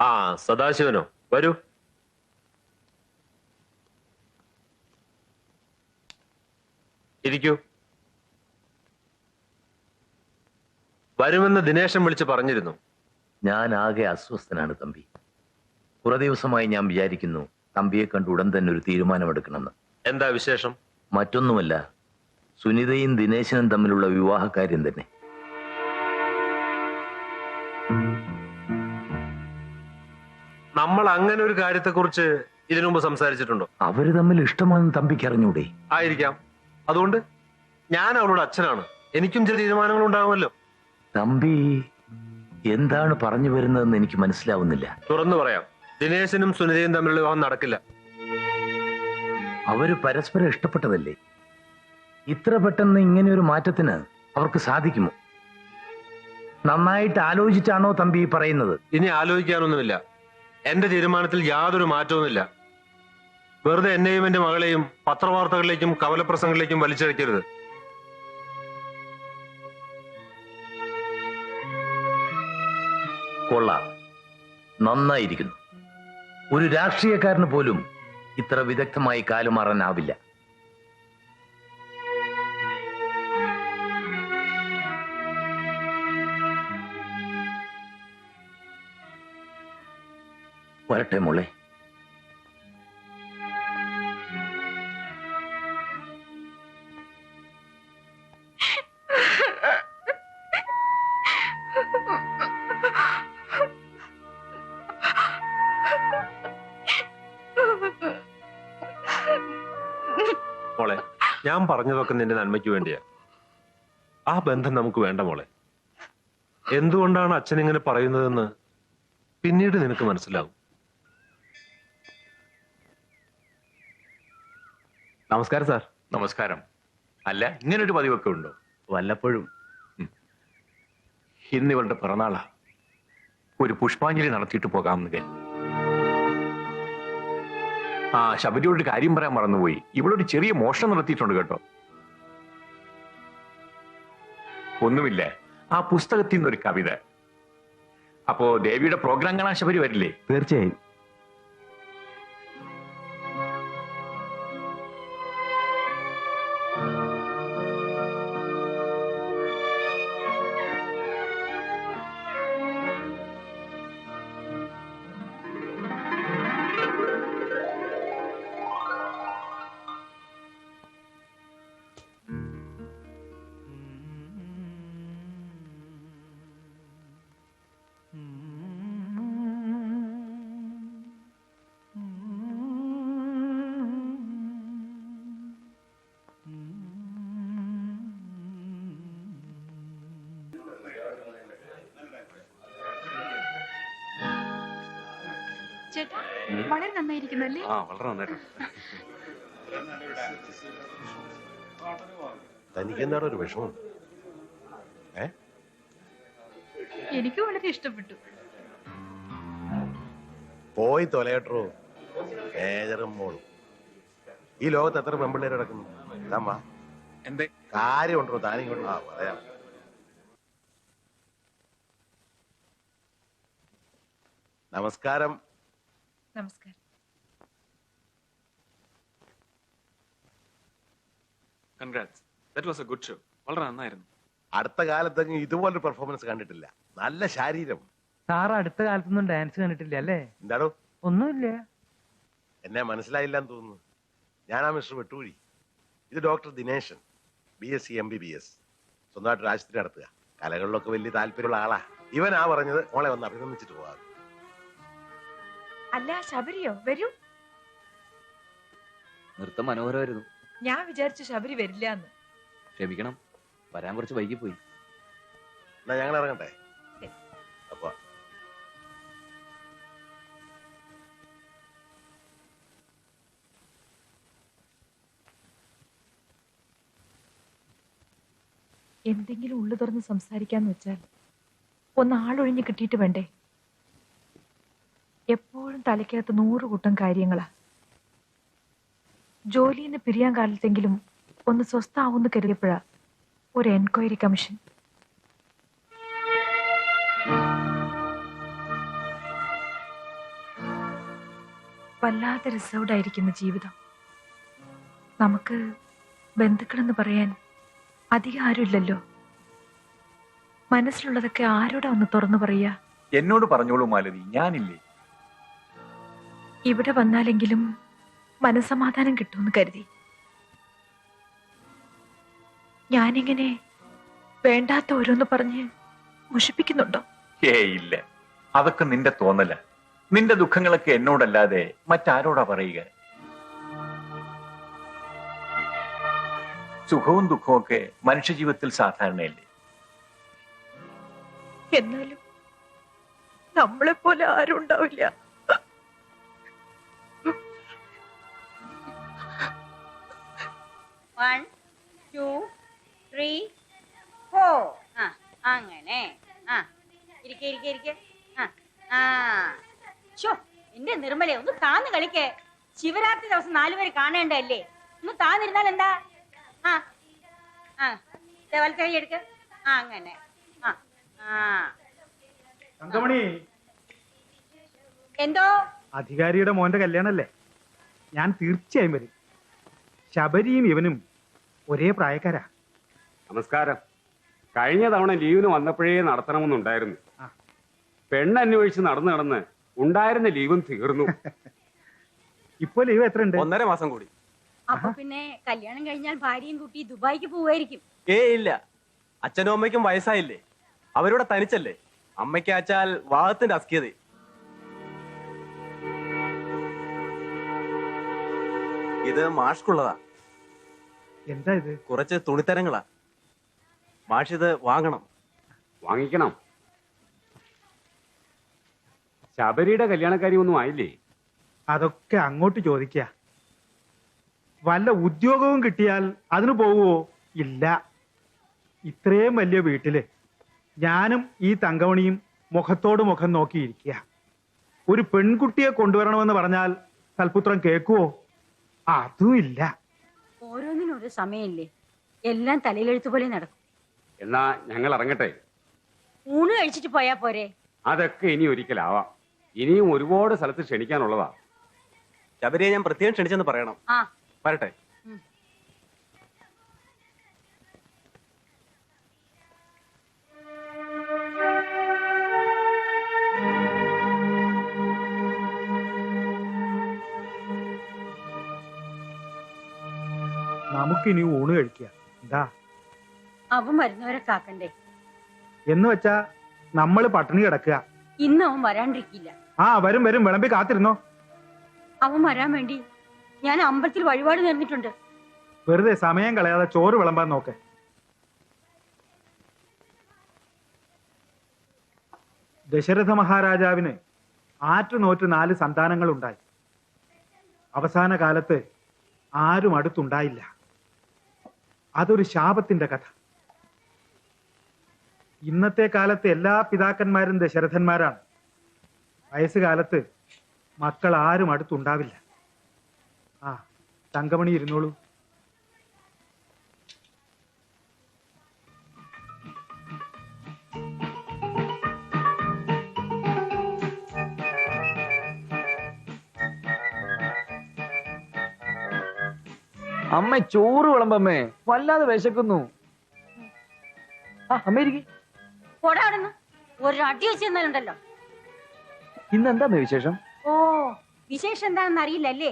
ആ സദാശിവനോ, വരൂ. ഇരിക്കൂ. വരുമെന്ന് ദിനേശൻ വിളിച്ച് പറഞ്ഞിരുന്നു. ഞാൻ ആകെ അസ്വസ്ഥനാണ് തമ്പി. കുറെ ദിവസമായി ഞാൻ വിചാരിക്കുന്നു തമ്പിയെ കണ്ട് ഉടൻ തന്നെ ഒരു തീരുമാനമെടുക്കണമെന്ന്. എന്താ വിശേഷം? മറ്റൊന്നുമല്ല, സുനിതയും ദിനേശനും തമ്മിലുള്ള വിവാഹകാര്യം തന്നെ. നമ്മൾ അങ്ങനെ ഒരു കാര്യത്തെക്കുറിച്ച് ഇതിനു മുമ്പ് സംസാരിച്ചിട്ടുണ്ടോ? അവര് തമ്മിൽ ഇഷ്ടമാണെന്ന് തമ്പിക്ക് അറിഞ്ഞൂടെ? ആയിരിക്കാം. അതുകൊണ്ട് ഞാൻ അവളുടെ അച്ഛനാണ്, എനിക്കും ചില തീരുമാനങ്ങൾ ഉണ്ടാകുമല്ലോ. തമ്പി എന്താണ് പറഞ്ഞു വരുന്നതെന്ന് എനിക്ക് മനസ്സിലാവുന്നില്ല. തുറന്നു പറയാം, ദിനേശനും സുനിതയും തമ്മിലുള്ള വിവാഹം നടക്കില്ല. അവര് പരസ്പരം ഇഷ്ടപ്പെട്ടതല്ലേ? ഇത്ര പെട്ടെന്ന് ഇങ്ങനെ ഒരു മാറ്റത്തിന് അവർക്ക് സാധിക്കുമോ? നന്നായിട്ട് ആലോചിച്ചാണോ തമ്പി പറയുന്നത്? ഇനി ആലോചിക്കാനൊന്നുമില്ല. എന്റെ തീരുമാനത്തിൽ യാതൊരു മാറ്റവുമില്ല. വെറുതെ എന്നെയും എന്റെ മകളെയും പത്രവാർത്തകളിലേക്കും കവലപ്രസംഗങ്ങളിലേക്കും വലിച്ചിഴക്കരുത്. കൊള്ളാം, നന്നായിരിക്കുന്നു. ഒരു രാഷ്ട്രീയക്കാരന് പോലും ഇത്ര വിദഗ്ധമായി കാലുമാറാനാവില്ല. വരട്ടെ മോളെ. മോളെ, ഞാൻ പറഞ്ഞതൊക്കെ നിന്റെ നന്മയ്ക്ക് വേണ്ടിയാ. ആ ബന്ധം നമുക്ക് വേണ്ട മോളെ. എന്തുകൊണ്ടാണ് അച്ഛൻ ഇങ്ങനെ പറയുന്നതെന്ന് പിന്നീട് നിനക്ക് മനസ്സിലാവും. നമസ്കാരം സാർ. നമസ്കാരം. അല്ല, ഇങ്ങനൊരു പതിവൊക്കെ ഉണ്ടോ? വല്ലപ്പോഴും. ഇന്ന് ഇവളുടെ പിറന്നാളാ. ഒരു പുഷ്പാഞ്ജലി നടത്തിയിട്ട് പോകാമെന്ന് കരുതി. ആ, ശബരിയോടൊരു കാര്യം പറയാൻ മറന്നുപോയി. ഇവളൊരു ചെറിയ മോഷണം നടത്തിയിട്ടുണ്ട് കേട്ടോ. ഒന്നുമില്ല, ആ പുസ്തകത്തിൽ നിന്നൊരു കവിത. അപ്പോ ദേവിയുടെ പ്രോഗ്രാം കാണാൻ ശബരി വരില്ലേ? തീർച്ചയായും. ചേട്ടാ, വളരെ നന്നായിരിക്കുന്നല്ലേ? വളരെ നന്നായിട്ടുണ്ട്. തനിക്കെന്താണ് ഒരു വിഷമം? എനിക്ക് വളരെ ഇഷ്ടപ്പെട്ടു. പോയി തൊലയട്ടോ മേജറും മോളും. ഈ ലോകത്ത് എത്ര പെമ്പിള്ളേർ കിടക്കുന്നു? താ എന്തേ കാര്യമുണ്ടോ? താനിങ്ങോട്ട് പറയാം. നമസ്കാരം. നമസ്കാരം. Congrats. That was A good show. വളരെ നന്നായിരുന്നു. അടുത്ത കാലത്തെങ്കിലും ഇതുപോലൊരു പെർഫോമൻസ് കണ്ടിട്ടില്ല. നല്ല ശരീരം. സാറ് അടുത്ത കാലത്തൊന്നും ഡാൻസ് കണ്ടിട്ടില്ല അല്ലേ? എന്താണോ? ഒന്നുമില്ല. എന്നെ മനസ്സിലായില്ലെന്ന് തോന്നുന്നു. ഞാനാ മിസ്റ്റർ വെട്ടൂഴി. ഇത് ഡോക്ടർ ദിനേശൻ, BSc MBBS. സ്വന്തമായിട്ട് ആശുപത്രി നടത്തുക. കലകളിലൊക്കെ വലിയ താല്പര്യമുള്ള ആളാ. ഇവനാ പറഞ്ഞത് മോളെ വന്ന് അഭിനന്ദിച്ചിട്ട് പോകാം. അല്ല, ശബരിയോ? വരൂ. നൃത്തം മനോഹരമായിരുന്നു. ഞാൻ വിചാരിച്ചു ശബരി വരില്ല എന്ന്. ക്ഷമിക്കണം, വരാൻ കുറച്ച് വൈകിപ്പോയി. എന്നാ ഞങ്ങൾ ഇറങ്ങട്ടെ. അപ്പൊ എന്തെങ്കിലും ഉള്ളു തുറന്ന് സംസാരിക്കാന്ന് വെച്ചാൽ ഒന്ന് ആളൊഴിഞ്ഞ് കിട്ടിയിട്ട് വേണ്ടേ? എപ്പോഴും തലയ്ക്കകത്ത് 100 കൂട്ടം കാര്യങ്ങളാ. ജോലിന്ന് പിരിയാൻ കാലത്തെങ്കിലും ഒന്ന് സ്വസ്ഥാവെന്ന് കരുതിയപ്പോഴാ ഒരു എൻക്വയറി കമ്മീഷൻ. വല്ലാതെ റിസർവ്ഡ് ആയിരിക്കുന്ന ജീവിതം. നമുക്ക് ബന്ധുക്കളെന്ന് പറയാൻ അധികം ആരുമില്ലല്ലോ. മനസ്സിലുള്ളതൊക്കെ ആരോടാ ഒന്ന് തുറന്നു പറയാ? എന്നോട് പറഞ്ഞോളൂ മാലതി, ഞാനില്ലേ. ഇവിടെ വന്നാലെങ്കിലും മനസമാധാനം കിട്ടുമെന്ന് കരുതി. ഞാനിങ്ങനെ വേണ്ടാത്ത ഓരോന്ന് പറഞ്ഞ് മുഷിപ്പിക്കുന്നുണ്ടോ? ഇല്ല, അതൊക്കെ നിന്റെ തോന്നല. നിന്റെ ദുഃഖങ്ങളൊക്കെ എന്നോടല്ലാതെ മറ്റാരോടാ പറയുക? സുഖവും ദുഃഖവും ഒക്കെ മനുഷ്യജീവിതത്തിൽ സാധാരണയല്ലേ? എന്നാലും നമ്മളെപ്പോലെ ആരും ഉണ്ടാവില്ല. One two three four. ആ അങ്ങനെ. ആ ഇരിക്കെ ഇരിക്കെ ഇരിക്കെ. ആ ഷോ എന്റെ നിർമ്മലേ, ഒന്ന് താന്ന് കളിക്കേ. ശിവരാത്രി ദിവസം 4 പേര് കാണേണ്ടല്ലേ? ഒന്ന് താന്നിരുന്നാൽ എന്താ? ആ ആ വലത്തെ കൈ എടുക്ക. ആ അങ്ങനെ. ആ ആ തങ്കമണി, എന്തോ അധികാരിയുടെ മോന്റെ കല്യാണല്ലേ? ഞാൻ തീർച്ചയായും വരും. ശബരിയും ഇവനും ഒരേ പ്രായക്കാരാ. നമസ്കാരം. കഴിഞ്ഞ തവണ ലീവിന് വന്നപ്പോഴേ നടത്തണമെന്നുണ്ടായിരുന്നു. പെണ്ണന്വേഷിച്ച് നടന്ന് ഉണ്ടായിരുന്ന ലീവും തീർന്നു. ഇപ്പൊ ലീവ് എത്ര ഉണ്ട്? 1.5 മാസം കൂടി. അപ്പൊ പിന്നെ കല്യാണം കഴിഞ്ഞാൽ ഭാര്യയും കുട്ടി ദുബായിക്ക് പോവായിരിക്കും. ഇല്ല, അച്ഛനും അമ്മയ്ക്കും വയസ്സായില്ലേ, അവരുടെ തനിച്ചല്ലേ. അമ്മയ്ക്ക് അച്ചാൽ വാദത്തിന്റെ അസ്കിയത. ഇത് മാഷ്കുള്ളതാ. എന്താ ഇത്? കുറച്ച് തുണിത്തരങ്ങളാ. മാഷിത് വാങ്ങണം. വാങ്ങിക്കണം. ശബരിയുടെ കല്യാണക്കാരി ഒന്നും ആയില്ലേ? അതൊക്കെ അങ്ങോട്ട് ചോദിക്ക. വല്ല ഉദ്യോഗവും കിട്ടിയാൽ അതിന് പോവുമോ? ഇല്ല. ഇത്രയും വലിയ വീട്ടില് ഞാനും ഈ തങ്കമണിയും മുഖത്തോട് മുഖം നോക്കിയിരിക്കുക. ഒരു പെൺകുട്ടിയെ കൊണ്ടുവരണമെന്ന് പറഞ്ഞാൽ കൽപുത്രം കേൾക്കുവോ? അതും ഇല്ല. ഓരോന്നിനും ഒരു സമയമില്ലേ? എല്ലാം തലയിലെഴുത്ത് പോലെ നടക്കും. എന്നാ ഞങ്ങൾ ഇറങ്ങട്ടെ. ഊണ് കഴിച്ചിട്ട് പോയാ പോരെ? അതൊക്കെ ഇനി ഒരിക്കലാവാം. ഇനിയും ഒരുപാട് സ്ഥലത്ത് ക്ഷണിക്കാനുള്ളതാ. ശബരിയെ ഞാൻ പ്രത്യേകം ക്ഷണിച്ചെന്ന് പറയണം. ആ വരട്ടെ. നമുക്കിനി ഊണ് കഴിക്കുക. എന്താ അവൻ വരുന്നവരെ കാക്കണ്ടേ? എന്ന് വെച്ചാ നമ്മള് പട്ടിണി കിടക്കുക. ഇന്ന് അവൻ വരാണ്ടിരിക്കില്ല. വരും വരും, വിളമ്പി കാത്തിരുന്നോ. അവൻ വരാൻ വേണ്ടി ഞാൻ അമ്പലത്തിൽ വഴിപാട് നേർന്നിട്ടുണ്ട്. വെറുതെ സമയം കളയാതെ ചോറ് വിളമ്പാൻ നോക്ക്. ദശരഥ മഹാരാജാവിന് ആറ്റുനോറ്റ് 4 സന്താനങ്ങളുണ്ടായി. അവസാന കാലത്ത് ആരും അടുത്തുണ്ടായില്ല. അതൊരു ശാപത്തിന്റെ കഥ. ഇന്നത്തെ കാലത്ത് എല്ലാ പിതാക്കന്മാരും ദശരഥന്മാരാണ്. വയസ്സുകാലത്ത് മക്കൾ ആരും അടുത്തുണ്ടാവില്ല. തങ്കമണി ഇരുന്നോളൂ. അമ്മ ചോറ് വിളമ്പമ്മേ, വല്ലാതെ വിശക്കുന്നു. അമ്മേരിക്ക് പോടാടുന്നു ഒരു അടി വെച്ച് തന്നാലുണ്ടല്ലോ. ഇന്ന് എന്താന്ന് വിശേഷം? ഓ, വിശേഷം എന്താണെന്ന് അറിയില്ലല്ലേ?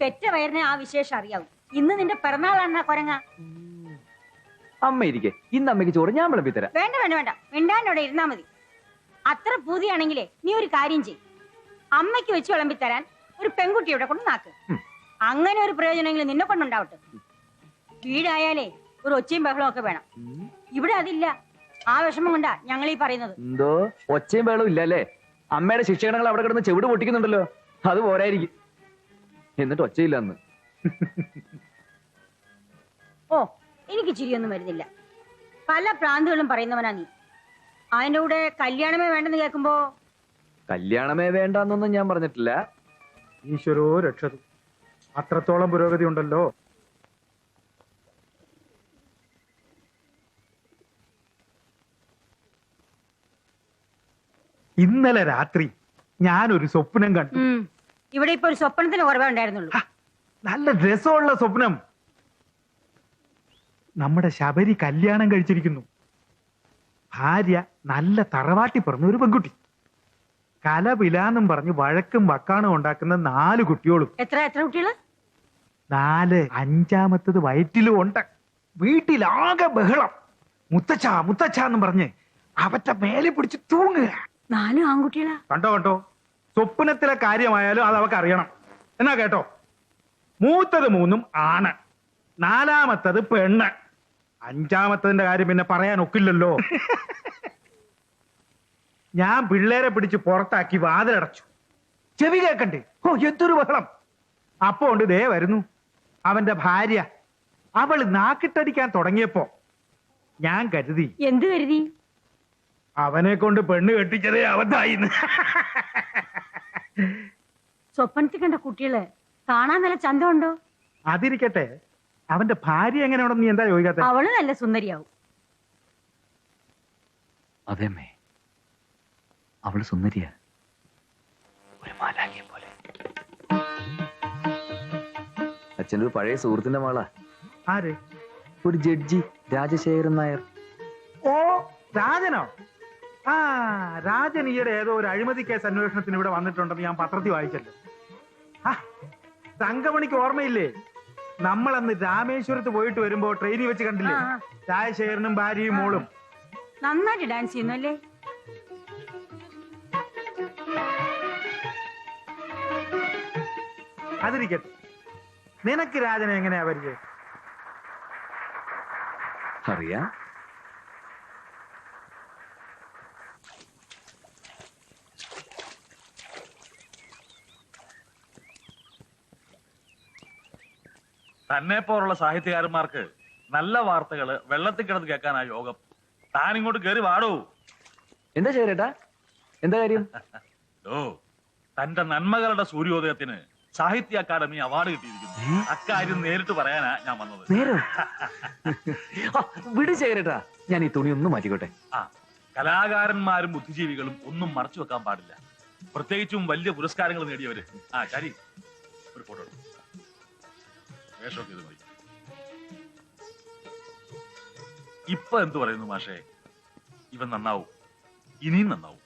പെറ്റ വയറിനെ ആ വിശേഷം അറിയാവും. ഇന്ന് നിന്റെ പിറന്നാളാണ് കൊരങ്ങ. അമ്മ ഇരിക്കെ, ഇന്ന് അമ്മയ്ക്ക് ചോറ് ഞാൻ വിളമ്പി തരാം. വേണ്ട വേണ്ട വേണ്ട, മിണ്ടാനോടെ ഇരുന്നാ മതി. അത്ര പൂതിയാണെങ്കിലേ നീ ഒരു കാര്യം ചെയ്. അമ്മയ്ക്ക് വെച്ച് വിളമ്പി തരാൻ ഒരു പെൺകുട്ടിയുടെ കൊണ്ട് നാക്ക്. അങ്ങനെ ഒരു പ്രയോജനമെങ്കിലും നിന്നെ കൊണ്ടുണ്ടാവട്ടെ. വീടായാലേ ഒരു ഒച്ചയും ബഹളവും ഒക്കെ വേണം. ഇവിടെ അതില്ല. ആ വിഷമം കൊണ്ടാ ഞങ്ങൾ ഈ പറയുന്നത്. എന്തോ ഒച്ചയും ബഹളവും ഇല്ലല്ലേ? അമ്മയുടെ ശിക്ഷണങ്ങൾ അവിടെ കിടന്ന് ചെവിട് പൊട്ടിക്കുന്നുണ്ടല്ലോ, അത് പോരായിരിക്കും. എന്നിട്ട് ഒച്ചയില്ല അന്ന്. ഓ, എനിക്ക് ചിരിയൊന്നും വരുന്നില്ല. പല പ്രാന്തുകളും പറയുന്നവനാ നീ. അതിന്റെ കൂടെ കല്യാണമേ വേണ്ടെന്ന് കേൾക്കുമ്പോ. കല്യാണമേ വേണ്ടെന്നൊന്നും ഞാൻ പറഞ്ഞിട്ടില്ല. ഈശ്വരോ രക്ഷതു, അത്രത്തോളം പുരോഗതി ഉണ്ടല്ലോ. ഇന്നലെ രാത്രി ഞാനൊരു സ്വപ്നം കണ്ടു. ഇവിടെ ഇപ്പൊ ഒരു സ്വപ്നത്തിന് കുറവേ ഉണ്ടായിരുന്നുള്ളൂ. നല്ല രസമുള്ള സ്വപ്നം. നമ്മുടെ ശബരി കല്യാണം കഴിച്ചിരിക്കുന്നു. ഭാര്യ നല്ല തറവാട്ടി പറഞ്ഞ ഒരു പെൺകുട്ടി. കലപിലാന്നും പറഞ്ഞ് വഴക്കും വക്കാണും ഉണ്ടാക്കുന്ന 4 കുട്ടികളും. എത്ര കുട്ടികള്? 4. 5ാമത്തത് വയറ്റിലും ഉണ്ട്. വീട്ടിലാകെ ബഹളം. മുത്തച്ഛ മുത്തച്ഛ എന്നും പറഞ്ഞ് അവറ്റ മേലെ പിടിച്ച് തൂങ്ങുക. 4 ആൺകുട്ടികളാ. കണ്ടോ സ്വപ്നത്തിലെ കാര്യമായാലും അത് അവക്ക് അറിയണം. എന്നാ കേട്ടോ, മൂത്തത് 3 ആണ്, 4ാമത്തത് പെണ്ണ്, 5ാമത്തതിന്റെ കാര്യം പിന്നെ പറയാൻ ഒക്കില്ലല്ലോ. ഞാൻ പിള്ളേരെ പിടിച്ച് പുറത്താക്കി വാതിലടച്ചു. ചെവി കേക്കണ്ടേ? ഓ എന്തൊരു ബഹളം. അപ്പോ ഉണ്ട് ദേ വരുന്നു അവന്റെ ഭാര്യ. അവള് നാക്കിട്ടടിക്കാൻ തുടങ്ങിയപ്പോ ഞാൻ കരുതി. എന്ത് കരുതി? അവനെ കൊണ്ട് പെണ്ണ് കെട്ടിച്ചതേ അവതായിന്ന്. സ്വപ്നത്തിൽ കണ്ട കുട്ടികള് കാണാൻ നല്ല ചന്തമുണ്ടോ? അതിരിക്കട്ടെ, അവന്റെ ഭാര്യ എങ്ങനെയാണെന്ന് നീ എന്താ ചോദിക്കാത്ത? അവള് നല്ല സുന്ദരിയാവും. അതേമ്മേ, അവള് സുന്ദരിയാ, ഒരു മാലാഖയെ പോലെ. അച്ഛൻ്റെ ഒരു പഴയ സുഹൃത്തിന്റെ മകളാ. ആര്? ഒരു ജഡ്ജി, രാജശേഖരൻ നായർ. ഓ രാജനോ? ആ രാജൻ ഈയിടെ ഏതോ ഒരു അഴിമതി കേസ് അന്വേഷണത്തിന് ഇവിടെ വന്നിട്ടുണ്ടെന്ന് ഞാൻ പത്രത്തിൽ വായിച്ചല്ലോ. ആ തങ്കമണിക്ക് ഓർമ്മയില്ലേ, നമ്മളന്ന് രാമേശ്വരത്ത് പോയിട്ട് വരുമ്പോ ട്രെയിനിൽ വെച്ച് കണ്ടില്ലേ രാജശേഖരനും ഭാര്യയും മോളും? നന്നായിട്ട് ഡാൻസ് ചെയ്യുന്നു അല്ലേ? അതിരിക്കട്ടെ, നിനക്ക് രാജനെ എങ്ങനെയാ പരിചയം? അറിയാം. തന്നെ പോലുള്ള സാഹിത്യകാരന്മാർക്ക് നല്ല വാർത്തകള് വെള്ളത്തിൽ കിടന്ന് കേൾക്കാനാ യോഗം. താൻ ഇങ്ങോട്ട് കയറി വാടൂ. എന്താ ചേരേട്ടാ, എന്താ കാര്യം? ഓ തന്റെ നന്മകളുടെ സൂര്യോദയത്തിന് സാഹിത്യ അക്കാദമി അവാർഡ് കിട്ടിയിരിക്കുന്നു. അക്കാര്യം നേരിട്ട് പറയാനാ ഞാൻ വന്നത്. നേരോ? വിട് ചേരേട്ടാ, ഞാൻ ഈ തുണി ഒന്ന് മാറ്റിക്കോട്ടെ. ആ കലാകാരന്മാരും ബുദ്ധിജീവികളും ഒന്നും മറച്ചു വെക്കാൻ പാടില്ല, പ്രത്യേകിച്ചും വലിയ പുരസ്കാരങ്ങൾ നേടിയവര്. ആ ശരി, ഒരു ഫോട്ടോ എടുത്തു. വേഷമൊക്കെ ഇത് മതി. ഇപ്പൊ എന്തു പറയുന്നു മാഷേ? ഇവൻ നന്നാവും, ഇനിയും നന്നാവും.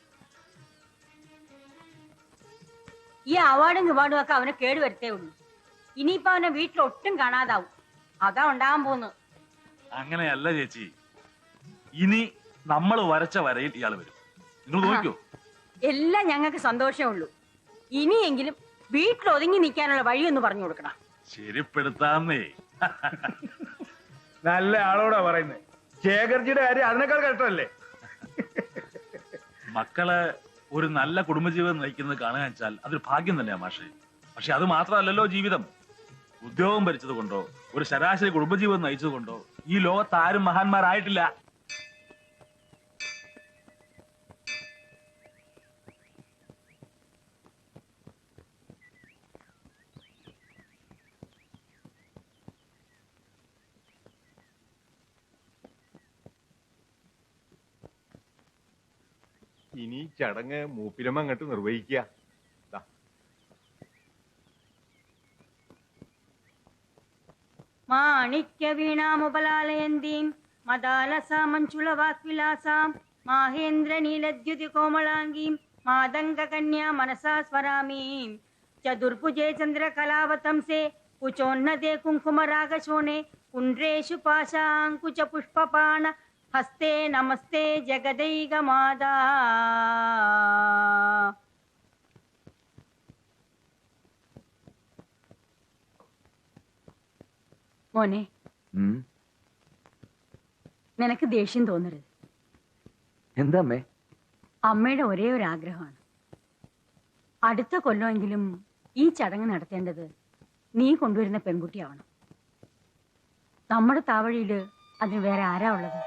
ഈ അവാർഡും ഇവാർഡും ഒക്കെ അവനെ കേടുവരുത്തേ ഉള്ളൂ. ഇനിയിപ്പോ അവനെ വീട്ടിൽ ഒട്ടും കാണാതാവും. അതാ ഉണ്ടാകാൻ പോകുന്നു. അങ്ങനെയല്ല ചേച്ചി, ഇനി നമ്മൾ വരച്ച വരയിൽ ഇയാൾ വരും. നിങ്ങൾ നോക്കിയോ? എല്ലാം ഞങ്ങൾക്ക് സന്തോഷമേ ഉള്ളൂ. ഇനിയെങ്കിലും വീട്ടിൽ ഒതുങ്ങി നിൽക്കാനുള്ള വഴിയൊന്ന് പറഞ്ഞു കൊടുക്കണം. ശരിപ്പെടുത്താന്നേ. നല്ല ആളോടാ പറയുന്നത്. ശേഖർജിയുടെ കാര്യം അതിനേക്കാൾ കഷ്ടമല്ലേ? മക്കളെ ഒരു നല്ല കുടുംബജീവിതം നയിക്കുന്നത് കാണുക വെച്ചാൽ അതൊരു ഭാഗ്യം തന്നെയാ മാഷേ. പക്ഷെ അത് മാത്രമല്ലല്ലോ ജീവിതം. ഉദ്യോഗം ഭരിച്ചത് കൊണ്ടോ ഒരു ശരാശരി കുടുംബജീവിതം നയിച്ചത് കൊണ്ടോ ഈ ലോകത്ത് ആരും മഹാന്മാരായിട്ടില്ല. ഇനി ചടങ്ങ് മൂപ്പിലമ്മ അങ്ങോട്ട് നിർവഹിക്കുക. മാണിക്യ വീണാമുപലാലയന്തീം മദാലസാ മഞ്ജുള വാക്വിലാസാം മാഹേന്ദ്ര നീലദ്യുതി കോമളാംഗീം മാതംഗ കന്യാ മനസാ സ്വരാമീം ചതുർഭുജേ ചന്ദ്രകലാവതംസേ കുചോന്നതേ കുങ്കുമരാഗശോണേ കുണ്ട്രേഷു പാശാങ്കുച പുഷ്പപാണ ഹസ്തേ നമസ്തേ ജഗദൈക മാതാ. മോനെ, നിനക്ക് ദേഷ്യം തോന്നരുത്. എന്താ അമ്മേ? അമ്മയുടെ ഒരേ ഒരു ആഗ്രഹമാണ്, അടുത്ത കൊല്ലമെങ്കിലും ഈ ചടങ്ങ് നടത്തേണ്ടത് നീ കൊണ്ടുവരുന്ന പെൺകുട്ടിയാവണം. നമ്മുടെ താവഴിയില് അതിന് വേറെ ആരാ ഉള്ളത്?